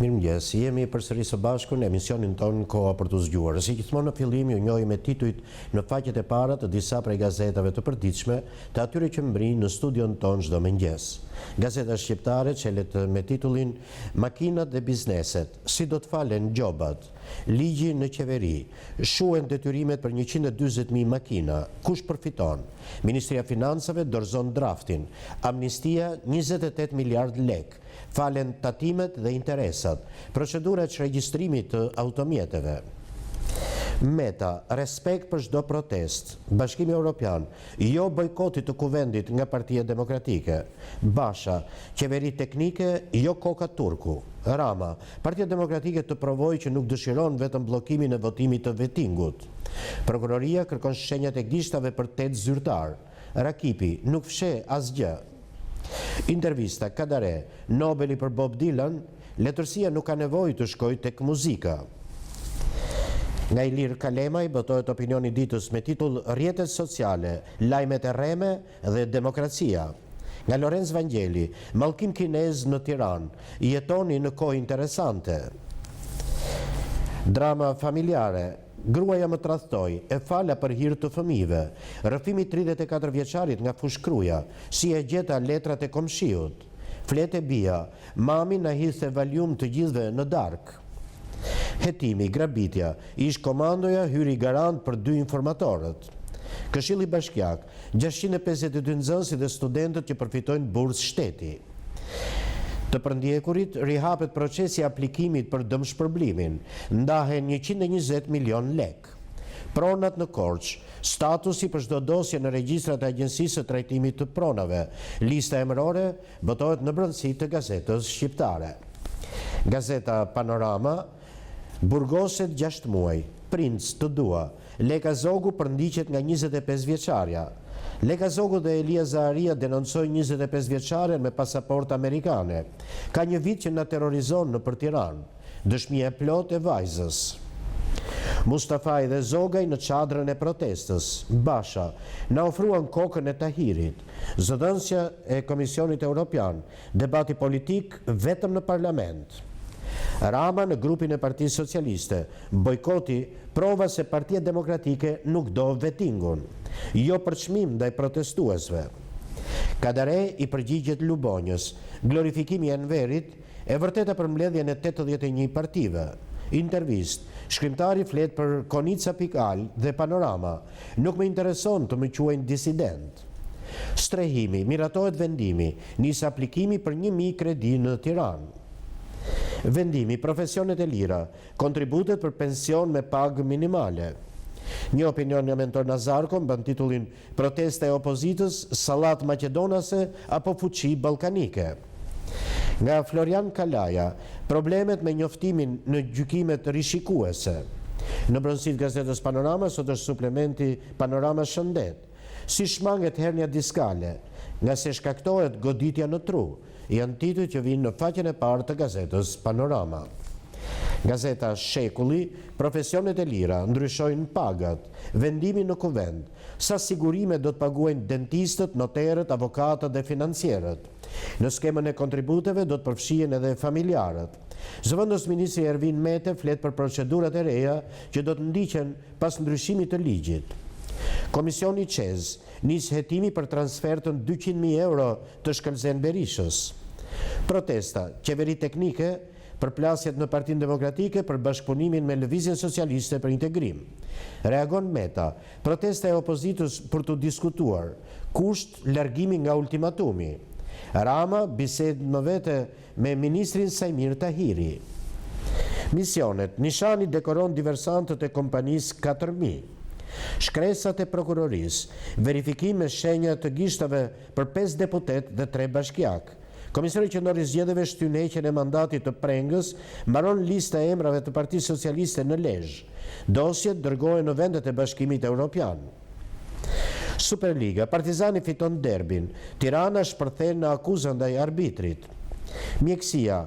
Mirëmëngjes, jemi përsëri së bashku në emisionin tonë Koha për të zgjuar. Si gjithmonë në fillim ju njohim me titujt në faqet e para të disa prej gazetave të përditshme, të atyre që mbrin në studion tonë çdo mëngjes. Gazeta shqiptare çelet me titullin Makinat dhe bizneset, si do të falen gjobat, ligji në qeveri, shuhen detyrimet për 140.000 makina, kush përfiton? Ministria e Financave dorëzon draftin, amnistia 28 miliard lek. Falen tatimet dhe interesat, procedurat që regjistrimit të automjeteve. Meta, respekt për çdo protest. Bashkimi Evropian, jo bojkotit të kuvendit nga Partia Demokratike. Basha, qeveri teknike, jo koka turku. Rama, Partia Demokratike të provojë që nuk dëshiron vetëm bllokimin e votimit të vetingut. Prokuroria kërkon shenjat e gishtave për 8 zyrtar. Rakipi, nuk fsheh asgjë. Intervista, Kadare, Nobeli për Bob Dylan, letërsia nuk ka nevojë të shkojë tek muzika. Nga Ilir Kalemaj botohet opinioni ditës me titull Rrjetet sociale, lajmet e rreme dhe demokracia. Nga Lorenz Vangjeli, mallkim kinez në Tiranë, jetoni në kohë interesante. Drama familjare, gruaja më tradhtoi, e fala për hir të fëmijëve. Rrëfimi 34 vjeçarit nga Fushkruja, si e gjeta letrat e komshiut. Flete bia, mami na hidhte valium të gjithëve në darkë. Hetimi, grabitja, ish komandoja hyri garant për 2 informatorët. Këshilli Bashkiak, 652 nxënësit dhe studentët që përfitojnë bursë shteti. Të përndjekurit, rihapet procesi aplikimit për dëmshpërblimin, ndahen 120 milion lek. Pronat në Korç, statusi për çdo dosje në regjistrat e Agjencisë së Trajtimit të Pronave, lista emërore botohet në brendësi të gazetës shqiptare. Gazeta Panorama, burgoset 6 muaj, princ të dua, Leka Zogu përndiqet nga 25 vjeçarja. Leka Zogu dhe Elia Zaharia denoncojnë 25 vjeçaren me pasaport amerikane. Ka një vit që na terrorizon nëpër Tiranë. Dëshmia e plot e vajzës. Mustafaj dhe Zogaj në çadrën e protestës. Basha, na ofruan kokën e Tahirit. Zëdhënësja e Komisionit Evropian. Debati politik vetëm në parlament. Rama në grupin e Partisë Socialiste, bojkoti prova se Partia Demokratike nuk do vetingun, jo për çmim ndaj protestuesve. Kadare i përgjigjet Lubonjës, glorifikimi i Enverit, e vërteta për mbledhjen e 81 partive. Intervist, shkrimtari flet për Konica Pikal dhe Panorama, nuk më intereson të më quajnë disident. Strehimi, miratohet vendimi, nis aplikimi për 1000 kredi në Tiranë. Vendimi, profesionet e lira, kontributet për pension me pagë minimale. Një opinion nga Mentor Nazarko mban titullin Protesta e opozitës, sallat maqedonase apo fuqi ballkanike. Nga Florian Kalaja, problemet me njoftimin në gjykimet rishikuese. Në brendësi të gazetës Panorama sot është suplementi Panorama Shëndet. Si shmanget hernia diskale, nga se shkaktohet goditja në tru, janë titujt që vinë në faqen e parë të gazetës Panorama. Gazeta Shekulli, profesionet e lira, ndryshojnë pagat, vendimi në kuvend, sa sigurime do të paguajnë dentistët, noterët, avokatët dhe financierët. Në skemën e kontributeve do të përfshihen edhe familjarët. Zëvendës Ministri Ervin Mete flet për procedurat e reja që do të ndiqen pas ndryshimit të ligjit. Komisioni Qez nis hetimi për transfertën 200.000 euro të Shkëlzen Berishës. Protesta, qeveri teknike, përplasjet në Partinë Demokratike për bashkëpunimin me Lëvizjen Socialiste për integrim. Reagon Meta, protesta e opozitës për të diskutuar, kusht largimi nga ultimatumi. Rama bisedë më vete me Ministrin Sajmir Tahiri. Misionet, Nishani dekoron diversantët e kompanisë 4.000. Shkresat e prokurorisë, verifikim me shenja të gishtave për 5 deputet dhe 3 bashkiak. Komisari Qendror i Zgjedhjeve shtyn heqjen e mandatit të Prengës, mbaron lista e emrave të Partisë Socialiste në Lezhë. Dosjet dërgohen në vendet e Bashkimit Evropian. Superliga, Partizani fiton derbin, Tirana shpërthen në akuzën ndaj arbitrit. Mjekësia,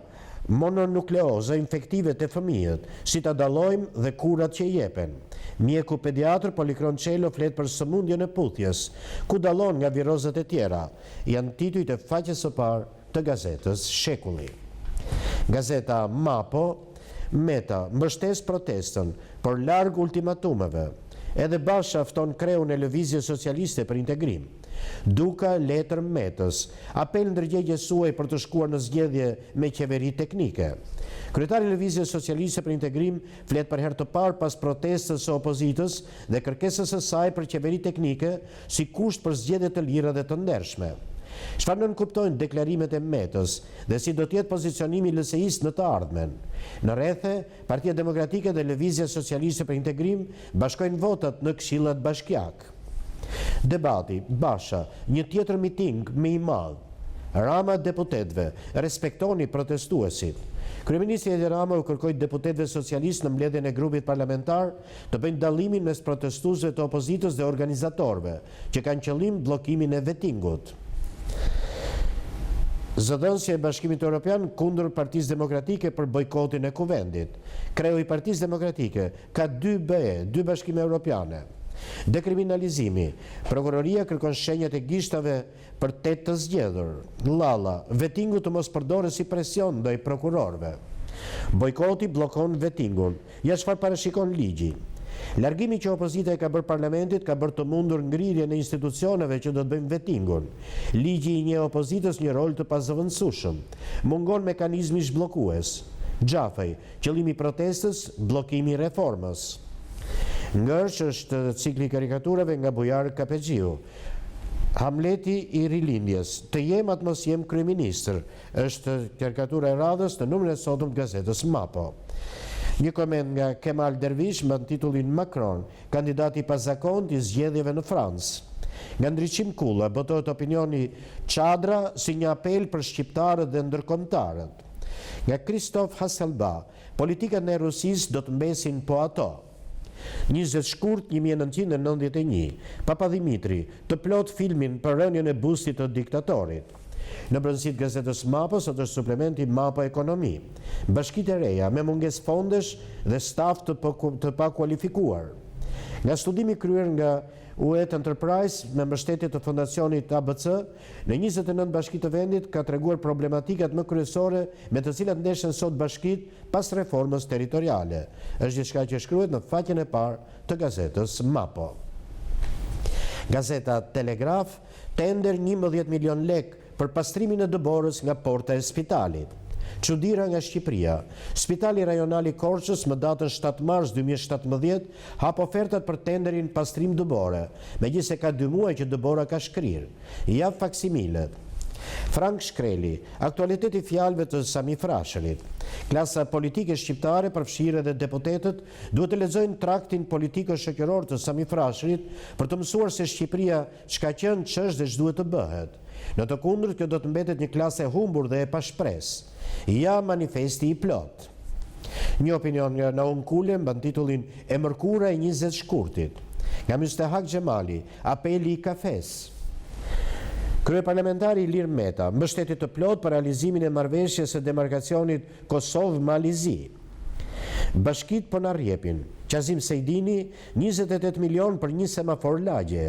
mononukleoza, infektive të fëmijët, si ta dallojmë dhe kurat që jepen. Mjeku pediatër Polikron Çelo flet për sëmundjen e puthjes, ku dallon nga virozat e tjera. Janë titujt e faqes së parë të gazetës Shekulli. Gazeta Mapo, Meta mbështes protestën por larg ultimatumeve. Edhe Basha fton kreun e Lëvizjes Socialiste për Integrim. Duka letër Metës, apel ndërgjegjes suaj për të shkuar në zgjedhje me qeveri teknike. Kryetari i Lëvizjes Socialiste për Integrim flet për herë të parë pas protestës së opozitës dhe kërkesës së saj për qeveri teknike si kusht për zgjedhje të lira dhe të ndershme. Çfarë nënkuptojnë deklarimet e Metës dhe si do të jetë pozicionimi i LSI-s në të ardhmen? Në rrethe, Partia Demokratike dhe Lëvizja Socialiste për Integrim bashkojnë votat në këshillat bashkiak. Debati, Basha, një tjetër miting më i madh. Rama deputetëve, respektoni protestuesit. Kryeministri Edi Rama u kërkoi deputetëve socialistë në mbledhjen e grupit parlamentar të bëjnë dallimin mes protestuesve të opozitës dhe organizatorëve, që kanë qëllim bllokimin e vetingut. Zëdhënësja e Bashkimit Evropian kundër Partisë Demokratike për bojkotin e kuvendit. Kreu i Partisë Demokratike ka 2 BE, 2 bashkime europiane. Dekriminalizimi. Prokuroria kërkon shenjat e gishtave për 8 të zgjedhur. Lalla, vetingu të mos përdoret si presion ndaj prokurorëve. Bojkoti bllokon vetingun. Ja çfarë parashikon ligji. Largimi që opozita e ka bërë parlamentit ka bërë të mundur ngrirjen e institucioneve që do të bëjmë vetingun. Ligji i njeh opozitës një rol të pazëvendësueshëm. Mungon mekanizmi zhbllokues. Xhafaj, qëllimi i protestës, bllokimi i reformës. Ngërsh është cikli i karikaturave nga Bujar Kapexhiu. Hamleti i rilindjes, të jem atë mos jem kryeministër, është karikatura e radhës në numrin e sotëm të gazetës Mapo. Një koment nga Kemal Dervish me titullin Macron, kandidati i pazakont i zgjedhjeve në Francë. Nga Ndriçim Kulla botohet opinioni Çadra si një apel për shqiptarët dhe ndërkombëtarët. Nga Kristof Hasselba, politikat në Rusisë do të mbesin po ato. 20 shkurt 1991, Papa Dimitri të plot filmin për rënien e bustit të diktatorit. Në brëndësit gazetës Mapo sot është suplementi Mapo Ekonomi. Bashkitë e reja me mungesë fondesh dhe staf të pakualifikuar. Nga studimi kryer nga UET Enterprise me mbështetje të fondacionit ABC, në 29 bashki të vendit ka treguar problematikat më kryesore me të cilat ndeshen sot bashkitë pas reformës territoriale. Është diçka që shkruhet në faqen e parë të gazetës Mapo. Gazeta Telegraf, tender 11 milion lek për pastrimin e dëborës nga porta e spitalit. Çuditëra nga Shqipëria. Spitali Rajonal i Korçës më datën 7 mars 2017 hap ofertat për tenderin pastrim dëbore, megjithëse ka 2 muaj që dëbora ka shkrirë. Ja faksimilet. Frank Shkreli, aktualiteti fjalëve të Sami Frashërit. Klasa politike shqiptare, përfshirë edhe deputetët, duhet të lexojnë traktin politiko-shoqëror të Sami Frashërit për të mësuar se Shqipëria çka qenë, ç'është dhe ç'duhet të bëhet. Në të kundërt, kjo do të mbetet një klasë e humbur dhe e pashpresë. Ja manifesti i plot. Një opinion nga Naum Kule mban titullin E mërkura e 20 shkurtit. Nga Mustahak Xhemali, apeli i kafes. Kryeparlamentari Ilir Meta mbështetje të plot për realizimin e marrëveshjes së demarkacionit Kosovë-Malizi. Bashkitë po na rrjepin. Qazim Sejdini 28 milion për një semafor lagje.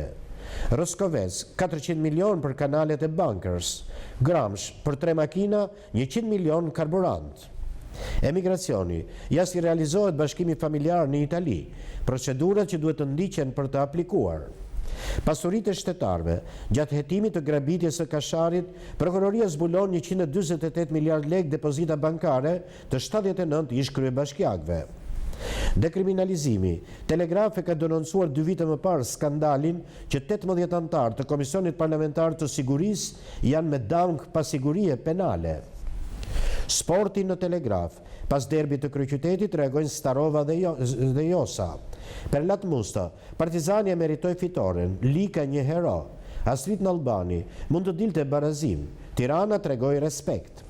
Roskovec 400 milion për kanalet e bankers. Gramsh për 3 makina 100 milion karburant. Emigracioni, jashtë i realizohet bashkimi familjar në Itali, procedurat që duhet të ndiqen për të aplikuar. Pasuritë e shtetarëve, gjatë hetimit të grabitjes së Kasharit, prokuroria zbulon 148 miliard lek depozita bankare të 79 ish kryebashkiakëve. Dekriminalizimi. Telegrafi ka denoncuar 2 vite më parë skandalin që 18 anëtar të Komisionit Parlamentar të Sigurisë janë me dang pasigurie penale. Sporti në Telegraf. Pas derbit të kryeqytetit reagojnë Starova dhe Josa. Perlat Musta, Partizani e meritoi fitoren, Lika një hero. Astrid Nalbani mund të dilte barazim. Tirana tregoi respekt.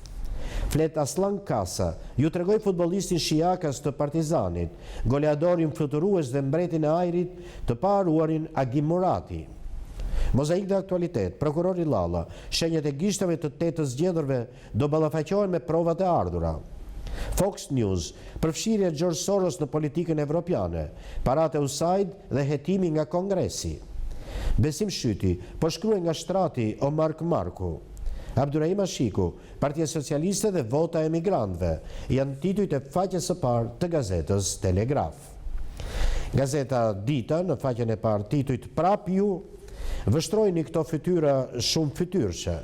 Flet Aslan Kasa, ju tregoi futbollistin shiakas të Partizanit, goleadorin fluturues dhe mbretin e ajrit të paruarin Agim Murati. Mozaik dhe aktualitet, prokurori Lalla, shenjat e gishtave të 8 të zgjedhurve do ballafaqohen me provat e ardhura. Fox News, përfshirja e George Soros në politikën evropiane, paratë e USAID dhe hetimi nga Kongresi. Besim Shyti, po shkruaj nga shtrati Omar Marku. Abdurrahim Ashiku, Partia Socialiste dhe vota e emigrantëve, janë titujt e faqes së parë të gazetës Telegraf. Gazeta Dita, në faqen e parë, titujt "Prap ju", vështrojnë këto fytyra shumë fytyrëshe.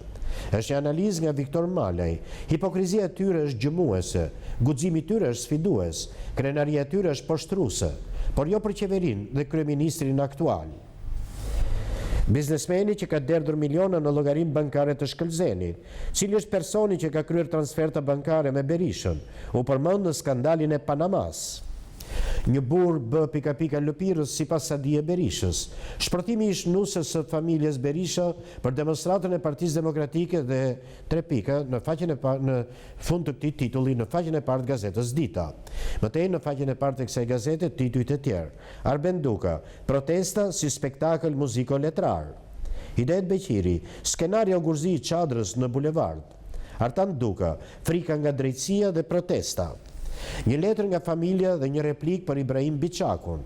Është një analizë nga Viktor Malaj. Hipokrizia e tyre është gjëmuese, guximi i tyre është sfidues, krenaria e tyre është poshtruese, por jo për qeverinë dhe kryeministrin aktual. Biznesmeni që ka derdhur miliona në llogarinë bankare të Shkëlzenit, cili është personi që ka kryer transferta bankare me Berishën, u përmend në skandalin e Panamas. Një burr B.L. lëpirës sipas Sadie Berishës. Shpërtimi i shnusës së familjes Berisha për demonstratën e Partisë Demokratike dhe 3 pika në faqen e parë, në fund të këtij titulli në faqen e parë të gazetës Dita. Mëtej në faqen e parë të kësaj gazete titujt e tjerë. Arben Duka, protesta si spektakël muziko-letrar. Hidet Beqiri, skenario gurzi i çadrës në bulevard. Artan Duka, frika nga drejtësia dhe protesta. Një letër nga familja dhe një replik për Ibrahim Biçakun.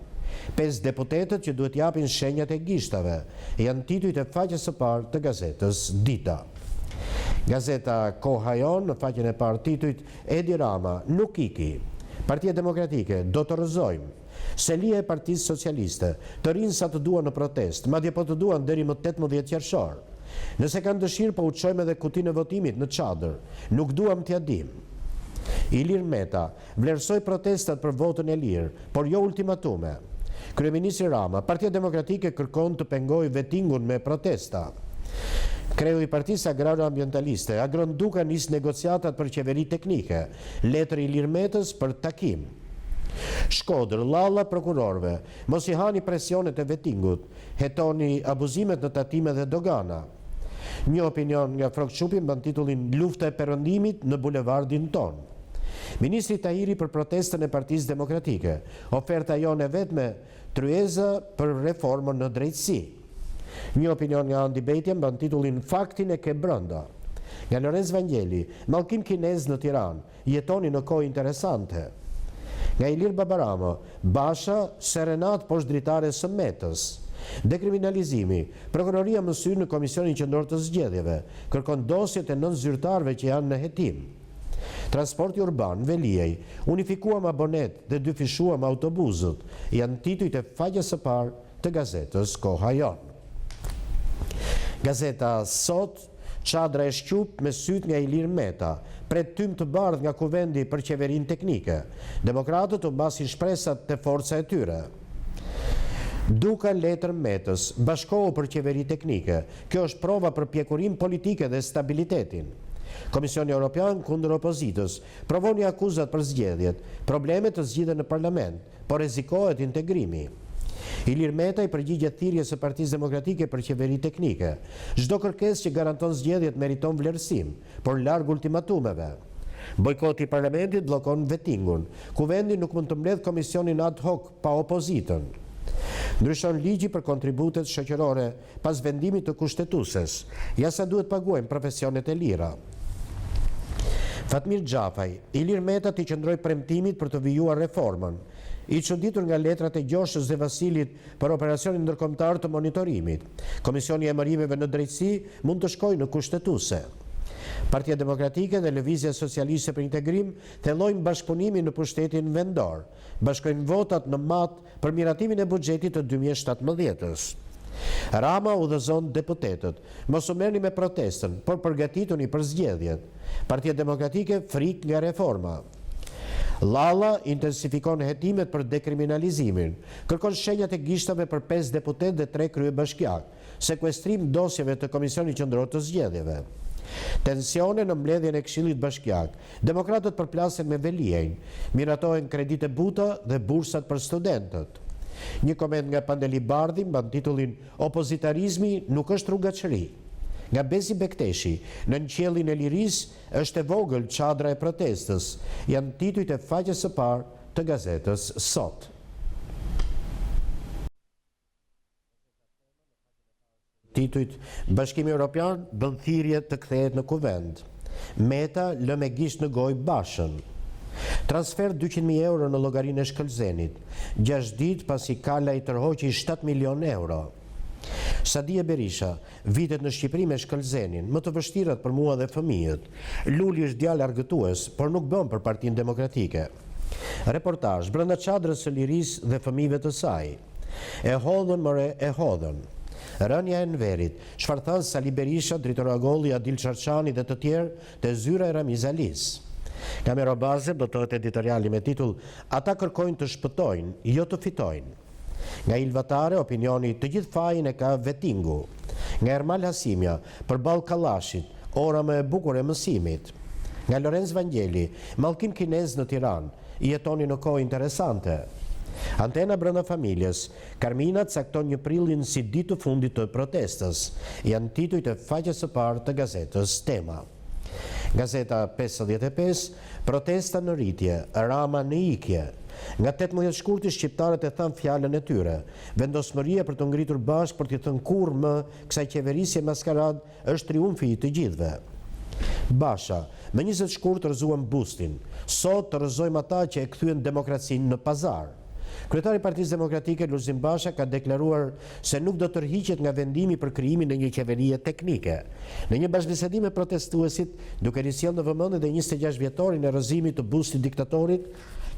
5 deputetët që duhet japin shenjat e gishtave, janë titujt e faqes së parë të gazetës Dita. Gazeta Koha Jon, në faqen e parë titujt "Edi Rama, nuk iki. Partia Demokratike, do të rrëzojmë. Selia e Partisë Socialiste, të rinë sa të duan në protest, madje po të duan deri më 18 qershor. Nëse kanë dëshirë, po u çojmë edhe kutinë e votimit në çadër. Nuk duam t'ia dim." Ilir Meta, vlerësoj protestat për votën e lirë, por jo ultimatume. Kryeministri Rama, Partia Demokratike kërkon të pengojë vetingun me protesta. Kreu i Partisë Agraro-Ambientaliste, Agron Duka nis negociatat për qeveri teknike, letër Ilir Metës për takim. Shkodër, Lalla prokurorëve, mos i hani presionet e vetingut, hetoni abuzimet në tatime dhe dogana. Një opinion nga Frokçupi mban titullin "Lufta e perëndimit në bulevardin ton". Ministri Tahiri për protestën e Partisë Demokratike, oferta jone vetme tryeza për reformën në drejtësi. Një opinion nga Andi Bejtja mban titullin "Faktin e ke brenda". Nga Lorenz Vangjeli, mallkim kinez në Tiranë, jetoni në kohë interesante. Nga Ilir Babaramo, Basha, serenat poshtë dritare së Metës. Dekriminalizimi, prokuroria më syr në Komisionin Qendror të Zgjedhjeve, kërkon dosjet e 9 zyrtarëve që janë në hetim. Transporti urban, Veliej, unifikuam abonet dhe dyfishuam autobusët, janë titujt e faqes së parë të gazetës Koha Jon. Gazeta Sot, çadra e shqup me syt nga Ilir Meta, pret tym të bardh nga kuvendi për qeverinë teknike. Demokratët u mbasin shpresat te forca e tyre. Duka letër Metës, bashkohu për qeveri teknike. Kjo është prova për pjekurim politike dhe stabilitetin. Komisioni Evropian kundër opozitës, provoni akuzat për zgjedhjet, problemet të zgjidhen në parlament, por rrezikohet integrimi. Ilir Meta i përgjigjet thirrjes së Partisë Demokratike për qeveri teknike. Çdo kërkesë që garanton zgjedhjet meriton vlerësim, por larg ultimatumeve. Bojkoti i parlamentit bllokon vetingun. Kuvendi nuk mund të mbledh komisionin ad hoc pa opozitën. Ndryshon ligji për kontributet shoqërore pas vendimit të kushtetueses. Ja sa duhet paguajmë profesionet e lira. Fatmir Xhafaj, Ilir Meta t'i qëndroi premtimit për të vijuar reformën. I çuditur nga letrat e Gjoshës dhe Vasilit për operacionin ndërkombëtar të monitorimit. Komisioni i emërimeve në drejtësi mund të shkojë në kushtetuese. Partia Demokratike dhe Lëvizja Socialiste për Integrim thellojnë bashkëpunimin në pushtetin vendor. Bashkojnë votat në mat për miratimin e buxhetit të 2017-s. Rama udhëzon deputetët, mos u merrni me protestën, por përgatituni për zgjedhjet. Partia Demokratike frik nga reforma. Lalla intensifikon hetimet për dekriminalizimin, kërkon shenjat e gishtave për 5 deputet dhe 3 kryebashkiak, sekuestrim dosjeve të Komisionit Qendror të Zgjedhjeve. Tensione në mbledhjen e Këshillit Bashkiak. Demokratët përplasen me Veliejn, miratohen kredite buta dhe bursat për studentët. Një koment nga Pandeli Bardhi mban titullin "Opozitarizmi nuk është rrugaçëri". Nga Bezi Bekteshi, në qiellin e lirisë është e vogël çadra e protestës, janë titujt e faqes së parë të gazetës Sot. Titujt: Bashkimi Evropian bën thirrje të kthehet në kuvend. Meta lë me gisht në gojë Bashën. Transfer 200.000 euro në llogarinë e Shkëlzenit, 6 ditë pasi Kala i tërhoqi 7 milion euro. Sadia Berisha, vitet në Shqipëri me shkëlzenin, më të vështirat për mua dhe fëmijët. Luli është djalë argëtues, por nuk bën për Partinë Demokratike. Reportazh brenda çadrës së lirisë dhe fëmijëve të saj. E hodhën more, e hodhën. Rënja e Enverit, çfarë than Sali Berisha, Dritor Agolli, Adil Çarçani dhe të tjerë te zyra e Ramiz Alis. Kamera Baze botohet editoriali me titull "Ata kërkojnë të shpëtojnë, jo të fitojnë". Nga Ilvatare, opinioni "Të gjithë fajin e ka Vetingu". Nga Ermal Hasimja, përballë Kallashit, ora më e bukur e mësimit. Nga Lorenz Vangjeli, mallkim kinez në Tiranë, jetoni në kohë interesante. Antena brenda familjes, Karmina cakton 1 prillin si ditë të fundit të protestës. Janë titujt e faqes së parë të gazetës Tema. Gazeta 55, protesta në rritje, Rama në ikje. Nga 18 shkurti shqiptarët e thanë fjalën e tyre. Vendosmëria për të ngritur bashkë për të thënë kurrë më kësaj qeverisje maskarad është triumfi i të gjithëve. Basha, me 20 shkurt rrëzuan bustin. Sot të rrëzojmë ata që e kthyen demokracinë në pazar. Kryetari i Partisë Demokratike Lulzim Basha ka deklaruar se nuk do të tërhiqet nga vendimi për krijimin e një qeverie teknike. Në një bashkëbisedim me protestuesit, duke risjellë në vëmendje dhe 26 vjetorin e rrëzimit të bustit diktatorit,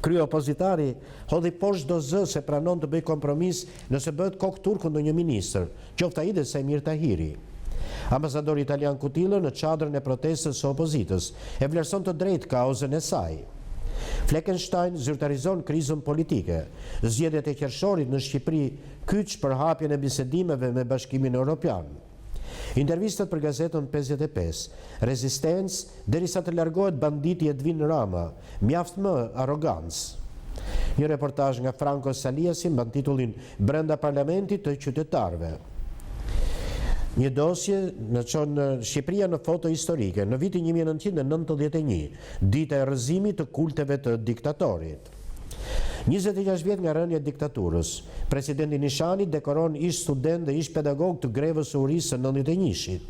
kryeopozitari hodhi poshtë çdo zë se pranon të bëjë kompromis nëse bëhet kokë turku ndonjë ministër, qoftë ai dhe Semir Tahiri. Ambasadori italian Kutillo në çadrën e protestës së opozitës e vlerëson të drejtë kauzën e saj. Fleckenstein zyrtarizon krizën politike. Zgjedhjet e qershorit në Shqipëri kyç për hapjen e bisedimeve me Bashkimin Evropian. Intervistat për gazetën 55. Rezistencë derisa të largohet banditi Edvin Rama, mjaft më arrogancë. Një reportazh nga Franco Saliasi mban titullin "Brenda parlamentit të qytetarëve". Një dosje në çon Shqipëria në foto historike në vitin 1991, dita e rrëzimit të kulteve të diktatorit. 26 vjet nga rënja e diktaturës, presidenti Nishani dekoron ish student dhe ish pedagog të grevës së urisë së 91-shit.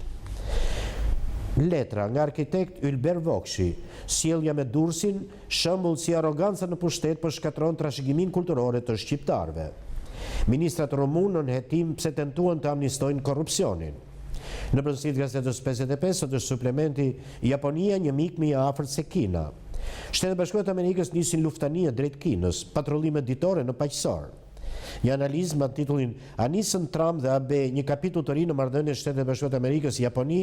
Letra nga arkitekt Ylber Vokshi, sjellja me Durrësin, shembull si arroganca në pushtet për shkatron trashëgimin kulturore të shqiptarëve. Ministrat rumunë në hetim pse tentuan të amnistojnë korrupsionin. Në përgjithësi gazetës 55 sot është suplementi Japonia një mik më i afërt se Kina. Shtetet Bashkuara të Amerikës nisin luftanie drejt Kinës, patrullime ditore në paqësor. Një analizë me titullin "A nisën Trump dhe AB një kapitull të ri në marrëdhënien Shtetet Bashkuara të Amerikës Japoni?"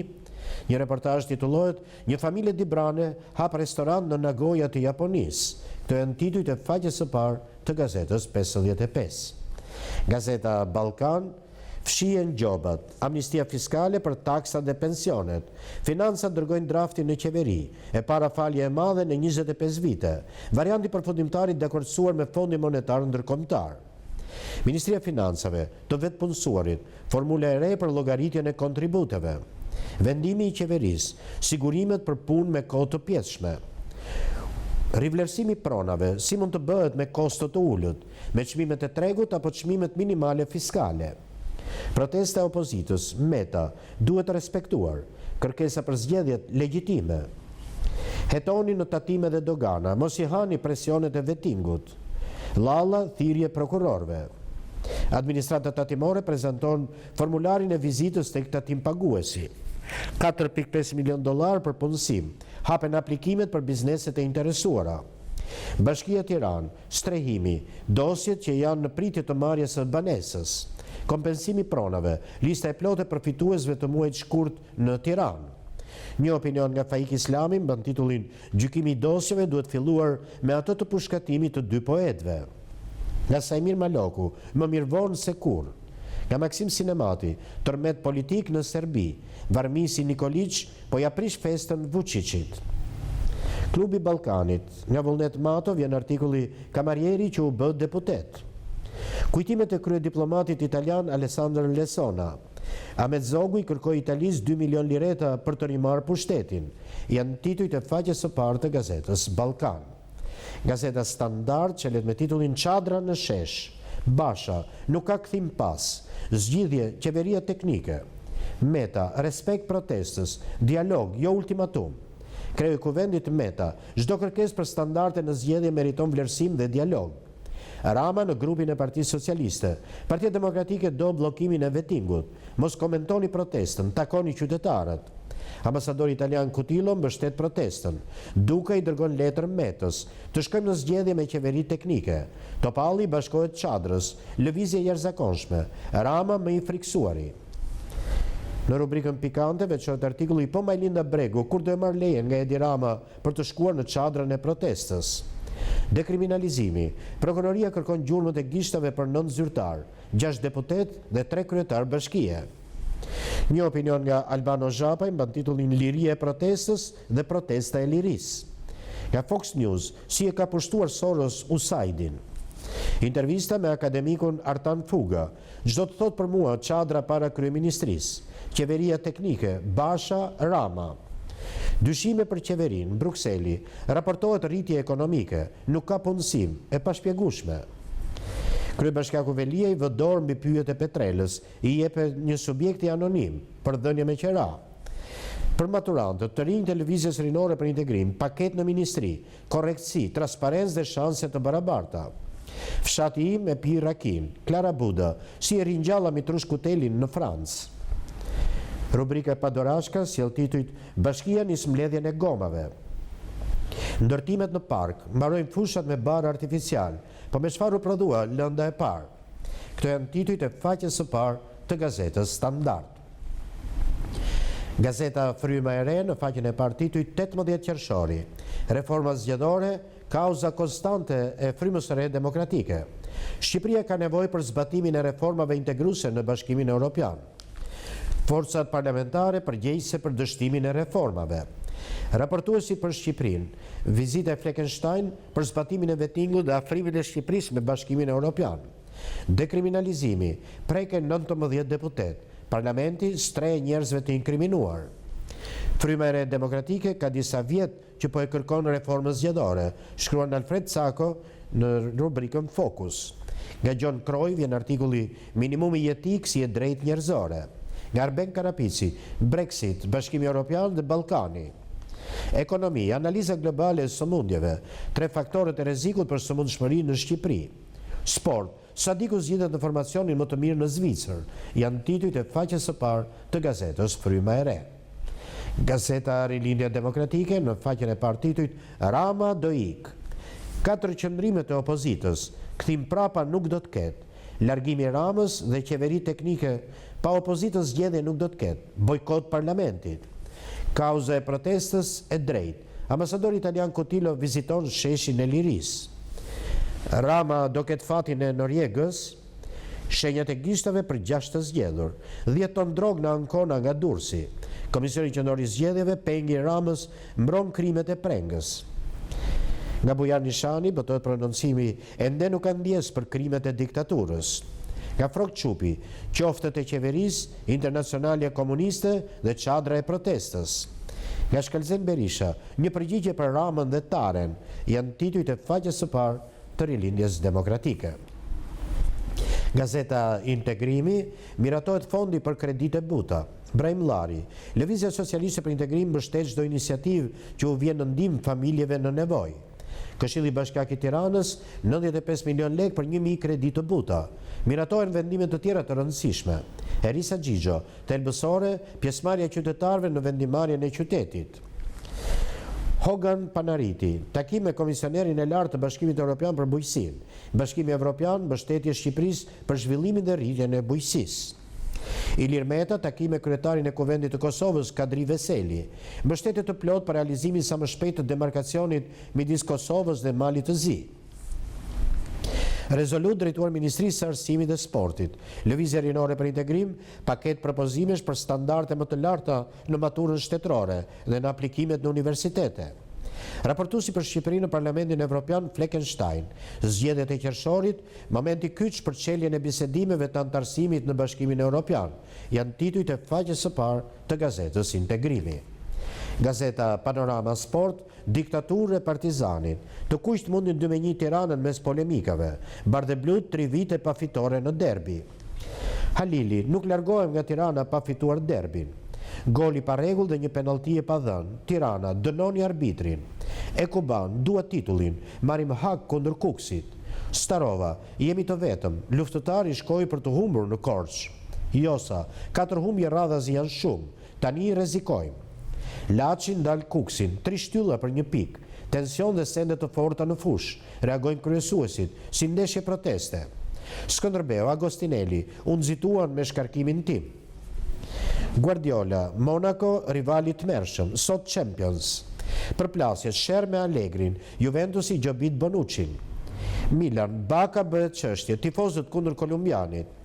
Një reportazh titullohet "Një familje dibrane hap restorant në Nagoya të Japonisë". Këto janë titujt e faqes së parë të gazetës 55. Gazeta Ballkan, fshihen gjobat, amnistia fiskale për taksat dhe pensionet, financat dërgojnë draftin në qeveri, e para falje e madhe në 25 vite, varianti përfundimtar i dakordsuar me Fondin Monetar Ndërkombëtar. Ministria e Financave, të vetpunësuarit, formula e re për llogaritjen e kontributeve, vendimi i qeverisë, sigurimet për punë me kohë të pjesshme. Rivlerësimi pronave, si mund të bëhet me kosto të ulët, me çmimet e tregut apo çmimet minimale fiskale. Protesta e opozitës, Meta, duhet të respektuar, kërkesa për zgjedhjet legjitime. Hetoni në tatime dhe dogana, mos I hani presionet e Vetingut. Lalla, thirrje prokurorëve. Administrata tatimore prezanton formularin e vizitës tek tatim paguesi. $4.5 milion për punësim, hapen aplikimet për bizneset e interesuara. Bashkia Tiranë, strehimi, dosjet që janë në pritje të marrjes së banesës, kompensimi pronave, lista e plotë e përfituesve të muajit shkurt në Tiranë. Një opinion nga Faik Islami mban titullin "Gjykimi I dosjeve duhet filluar me atë të pushkatimit të 2 poetëve". Nga Sajmir Maloku, më mirë vonë se kurrë. Nga Maksim Sinemati, tërmet politik në Serbi, Varmisi Nikolić po ja prish festën Vučićit. Klubi Ballkanit, nga Vullnet Mato vjen artikulli "Kamarieri që u bë deputet". Kujtimet e kryediplomatit italian Alessandro Lessona. Ahmet Zogu I kërkoi Italisë 2 milion lireta për të rimarrë pushtetin. Janë titujt e faqes së parë të gazetës Ballkan. Gazeta Standard çelet me titullin "Çadra në shesh". Basha, nuk ka kthim pas. Zgjidhje, qeveria teknike. Meta, respekt protestës, dialog, jo ultimatum. Kreu I Kuvendit Meta, çdo kërkesë për standarde në zgjedhje meriton vlerësim dhe dialog. Rama në grupin e Partisë Socialiste. Partia Demokratike do bllokimin e vettingut. Mos komentoni protestën, takoni qytetarët. Ambasadori italian Cutillo mbështet protestën. Duka i dërgon letër Metës. Të shkojmë në zgjedhje me qeveri teknike. Topalli bashkohet Çadrës. Lëvizje jashtëzakonshme. Rama më i friksuari. Në rubrikën pikante veçohet artikulli po Majlinda Bregu kur do e marr lejen nga Edi Rama për të shkuar në çadrën e protestës. Dekriminalizimi. Prokuroria kërkon gjurmët e gishtave për 9 zyrtar, 6 deputet dhe 3 kryetar bashkie. Një opinion nga Albano Zhapa i mban titullin Liria e protestës dhe protesta e lirisë. Nga Fox News, si e ka pushtuar Soros USAID-in. Intervista me akademikun Artan Fuga. Çdo të thot për mua çadra para kryeministrisë. Qeveria teknike Basha Rama. Dyshime për qeverinë, Brukseli, raportohet rritje ekonomike, nuk ka punësim, e pashpjegueshme. Kryebashkiaku Velia i vë dorë mbi pyjet e Petrelës, i jepet një subjekti anonim për dhënie me qera. Për maturantët, të rinj televizjes rinore për integrim, paket në ministri, korrektësi, transparencë dhe shanse të barabarta. Fshati im e pi rakin, Klara Buda, si e ringjalla Mitrush Kutelin në Francë. Rubrika e Padorashka sjell titujt Bashkia nis mbledhjen e gomave. Ndërtimet në park, mbarojnë fushat me barë artificial, po me çfarë u prodhua lënda e parë. Këto janë titujt e faqes së parë të gazetës Standard. Gazeta Fryma e Re në faqen e parë titujt 18 qershori. Reforma zgjedhore, kauza konstante e Frymës së Re demokratike. Shqipëria ka nevojë për zbatimin e reformave integruese në Bashkimin Evropian. Forcat parlamentare përgjegjëse për dështimin e reformave. Raportuesi për Shqipërinë, vizita e Fleckenstein për zbatimin e vettingut dhe afrimin e Shqipërisë me Bashkimin Evropian. Dekriminalizimi, preke 19 deputet, parlamenti strehë njerëzve të inkriminuar. Fryma e Re demokratike ka disa vjet që po e kërkon reformën zgjedhore, shkruan Alfred Sako në rubrikën Focus. Nga John Croy vjen artikulli Minimumi jetik si e drejtë njerëzore. Nga Arben Karapici, Brexit, Bashkimi Evropian dhe Ballkani. Ekonomi, analiza globale e sëmundjeve, 3 faktorët e rrezikut për sëmundshmërinë në Shqipëri. Sport, Sadiku zgjidhet në formacionin më të mirë në Zvicër, janë titujt e faqes së parë të gazetës Fryma e Re. Gazeta Rilindja Demokratike në faqen e parë titujt Rama do ik. 4 qëndrimet e opozitës, kthim prapa nuk do të ketë. Largimi i Ramës dhe qeveri teknike pa opozitën zgjedhje nuk do të ketë. Bojkot parlamentit. Kauza e protestës e drejtë. Ambasadori italian Cutillo viziton sheshin e lirisë. Rama do ketë fatin e Norjegës. Shenjat e gishtave për 6 të zgjedhur. 10 ton drog në Ancona nga Durrësi. Komisioni qendror i zgjedhjeve pengi Ramës mbron krimet e prengës. Nga Bujar Nishani botohet prononcimi ende nuk ka ndjes për krimet e diktaturës. Nga Frok Çupi, qoftët e qeverisë, internacionale komuniste dhe çadra e protestës. Nga Shkalzen Berisha, një përgjigje për Ramën dhe Taren, janë titujt e faqes së parë të Rilindjes Demokratike. Gazeta Integrimi miratohet fondi për kredite buta. Brahim Llari, Lëvizja Socialiste për Integrim mbështet çdo iniciativë që u vjen në ndihmë familjeve në nevojë. Këshilli Bashkiak i Tiranës, 95 milion lekë për 1000 kredi të buta. Miratohen vendime të tjera të rëndësishme. Erisa Xhixho, thelbësore, pjesëmarrja e qytetarëve në vendimarrjen e qytetit. Hogan Panariti, takim me komisionerin e lartë të Bashkimit Evropian për bujqësinë. Bashkimi Evropian mbështetje Shqipërisë për zhvillimin dhe rritjen e bujqësisë. Ilir Meta, takim me kryetarin e Kuvendit të Kosovës, Kadri Veseli. Mbështetje të plot për realizimin sa më shpejt të demarkacionit midis Kosovës dhe Malit të Zi. Rezolut drejtuar Ministrisë së Arsimit dhe Sportit. Lëvizje rinore për integrim, paket propozimesh për standarde më të larta në maturën shtetërore dhe në aplikimet në universitete. Raportuesi për Shqipërinë në Parlamentin Evropian Fleckenstein, zgjedhjet e qershorit, momenti kyç për çeljen e bisedimeve të antarësimit në Bashkimin Evropian, janë titujt e faqes së parë të gazetës Integrimi. Gazeta Panorama Sport, diktaturë e partizanit, të kuqt mundin 2-1 Tiranën mes polemikave, Bardheblut 3 vite pa fitore në derbi. Halili, nuk largohem nga Tirana pa fituar derbin. Goli pa rregull dhe një penallti e pa dhënë. Tirana dënoni arbitrin. Ekuban dua titullin, marrim hak kundër Kuksit. Starova, jemi të vetëm, luftëtari shkoi për të humbur në Korçë. Josa, 4 humbje radhazi janë shumë, tani rrezikojmë. Laçi ndal Kuksin, 3 shtylla për 1 pikë, tension dhe sende të forta në fushë, reagojnë kryesuesit, si ndeshje proteste. Skënderbeu, Agostinelli, u nxituan me shkarkimin tim. Guardiola, Monaco, rivali të tmerrshëm, sot Champions. Përplasje, Sher me Allegrin, Juventusi gjobit Bonucci. Milan, Baka bëhet çështje, tifozët kundër kolumbianit.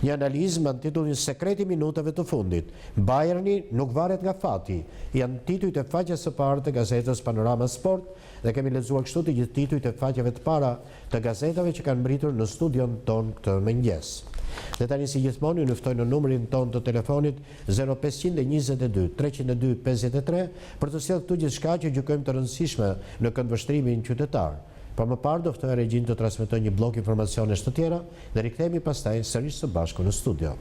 Një analizë me titullin Sekreti minutave të fundit. Bayerni nuk varet nga fati. Janë titujt e faqes së parë të gazetës Panorama Sport dhe kemi lexuar kështu të gjithë titujt e faqeve të para të gazetave që kanë mbritur në studion ton këtë mëngjes. Dhe tani si gjithmonë ju luftoj në numrin ton të telefonit 0522 302 53 për të sjellë këtu gjithçka që gjykojmë të rëndësishme në këndvështrimin qytetar. Por më parë do ftoj regjin të transmetoj një blok informacionesh të tjera dhe rikthehemi pastaj sërish së bashku në studio.